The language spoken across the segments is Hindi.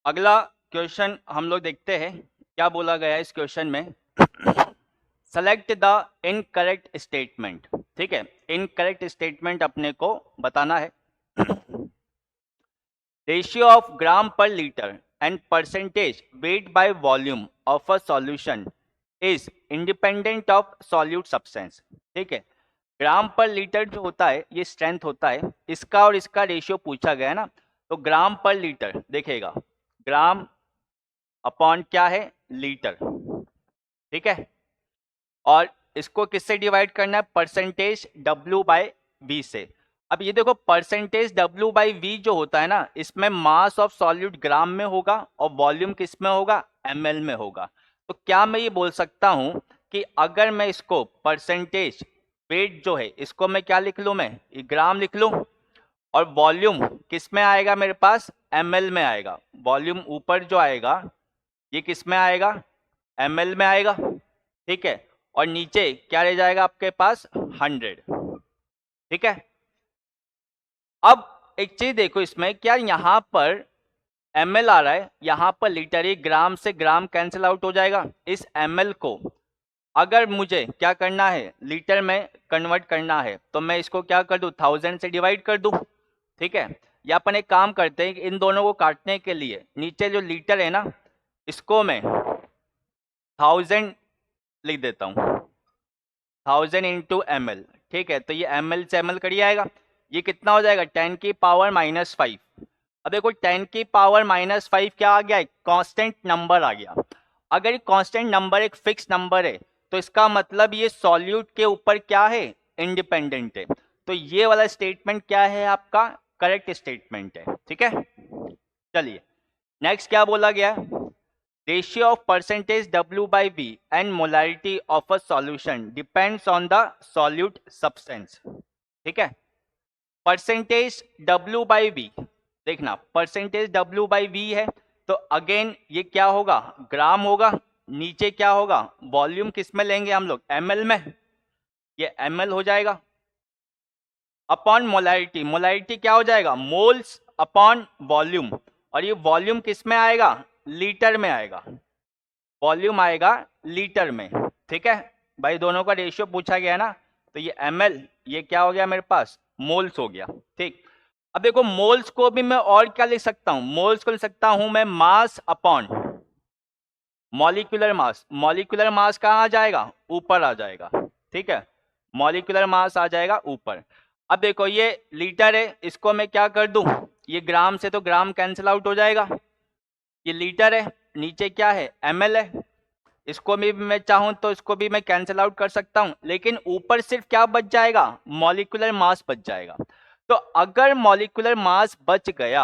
अगला क्वेश्चन हम लोग देखते हैं क्या बोला गया है इस क्वेश्चन में। Select the incorrect statement. ठीक है, इनकरेक्ट स्टेटमेंट अपने को बताना है। रेशियो ऑफ ग्राम पर litre and percentage weight by volume of a solution is independent of solute substance. ठीक है, ग्राम पर लीटर जो होता है ये स्ट्रेंथ होता है, इसका और इसका रेशियो पूछा गया है ना, तो ग्राम पर लीटर देखेगा, ग्राम अपॉन क्या है, लीटर। ठीक है, और इसको किससे डिवाइड करना है, परसेंटेज W बाय V से। अब ये देखो परसेंटेज W बाई V जो होता है ना, इसमें मास ऑफ सॉल्यूट ग्राम में होगा और वॉल्यूम किस में होगा, ml में होगा। तो क्या मैं ये बोल सकता हूं कि अगर मैं इसको परसेंटेज वेट जो है इसको मैं क्या लिख लूं, मैं ग्राम लिख लूं, और वॉल्यूम किस में आएगा मेरे पास, ml में आएगा। वॉल्यूम ऊपर जो आएगा ये किस में आएगा, ml में आएगा। ठीक है, और नीचे क्या रह जाएगा आपके पास, 100। ठीक है, अब एक चीज देखो इसमें, क्या यहां पर ml आ रहा है, यहां पर लीटर, ये ग्राम से ग्राम कैंसिल आउट हो जाएगा। इस ml को अगर मुझे क्या करना है, लीटर में कन्वर्ट करना है, तो मैं इसको क्या कर दूं, 1000 से डिवाइड कर दूं। ठीक है, या अपन एक काम करते हैं कि इन दोनों को काटने के लिए नीचे जो लीटर है ना, इसको मैं 1000 लिख देता हूं, 1000 इंटू ml। ठीक है, तो ये ml से ml कट जाएगा, ये कितना हो जाएगा, 10 की पावर -5। अब देखो 10 की पावर -5 क्या आ गया, कांस्टेंट नंबर आ गया। अगर ये कांस्टेंट नंबर एक फिक्स नंबर है तो इसका मतलब ये सॉल्यूट के ऊपर क्या है, इंडिपेंडेंट है। तो ये वाला स्टेटमेंट क्या है आपका, करेक्ट स्टेटमेंट है। ठीक है, चलिए नेक्स्ट क्या बोला गया, ratio of percentage W by V and molarity of a solution depends on the solute substance. ठीक है, परसेंटेज W बाई V, देखना परसेंटेज W बाई V है तो अगेन ये क्या होगा, ग्राम होगा, नीचे क्या होगा, वॉल्यूम किस में लेंगे हम लोग, ml में, ये ml हो जाएगा, अपॉन मोलैरिटी, मोलैरिटी क्या हो जाएगा, मोल्स अपॉन वॉल्यूम, और ये वॉल्यूम किस में आएगा, लीटर में आएगा, वॉल्यूम आएगा लीटर में। ठीक है भाई, दोनों का रेशियो पूछा गया ना, तो ये ml, ये क्या हो गया मेरे पास, मोल्स हो गया। ठीक, अब देखो मोल्स को भी मैं और क्या लिख सकता हूं, मोल्स को लिख सकता हूं मैं mass upon molecular mass. Molecular mass कहाँ आ जाएगा, ऊपर आ जाएगा। ठीक है, मॉलिक्यूलर मास आ जाएगा ऊपर। अब देखो ये लीटर है, इसको मैं क्या कर दूं, ये ग्राम से तो ग्राम कैंसिल आउट हो जाएगा, ये लीटर है, नीचे क्या है, ml है, इसको भी मैं चाहूं तो इसको भी मैं कैंसिल आउट कर सकता हूं, लेकिन ऊपर सिर्फ क्या बच जाएगा, मॉलिक्यूलर मास बच जाएगा। तो अगर मॉलिक्यूलर मास बच गया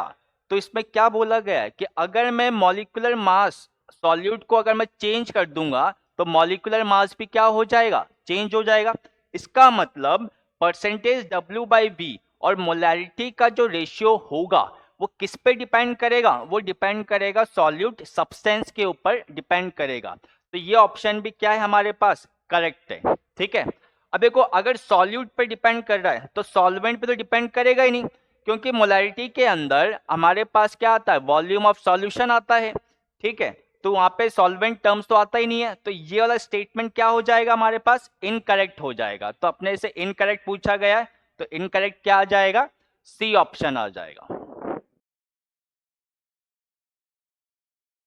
तो इसमें क्या बोला गया है कि अगर मैं मॉलिक्यूलर मास सॉल्यूट को अगर मैं चेंज कर दूंगा तो मॉलिक्यूलर मास भी क्या हो जाएगा, चेंज हो जाएगा। इसका मतलब परसेंटेज W बाई V और मोलैरिटी का जो रेशियो होगा वो किस पे डिपेंड करेगा, वो डिपेंड करेगा सॉल्यूट सब्सटेंस के ऊपर डिपेंड करेगा। तो ये ऑप्शन भी क्या है हमारे पास, करेक्ट है। ठीक है, अब देखो अगर सॉल्यूट पे डिपेंड कर रहा है तो सॉल्वेंट पे तो डिपेंड करेगा ही नहीं, क्योंकि मोलैरिटी के अंदर हमारे पास क्या आता है, वॉल्यूम ऑफ सॉल्यूशन आता है। ठीक है, तो वहां पे सॉल्वेंट टर्म्स तो आता ही नहीं है, तो ये वाला स्टेटमेंट क्या हो जाएगा हमारे पास, इनकरेक्ट हो जाएगा। तो अपने से इनकरेक्ट पूछा गया है तो इनकरेक्ट क्या आ जाएगा, सी ऑप्शन आ जाएगा।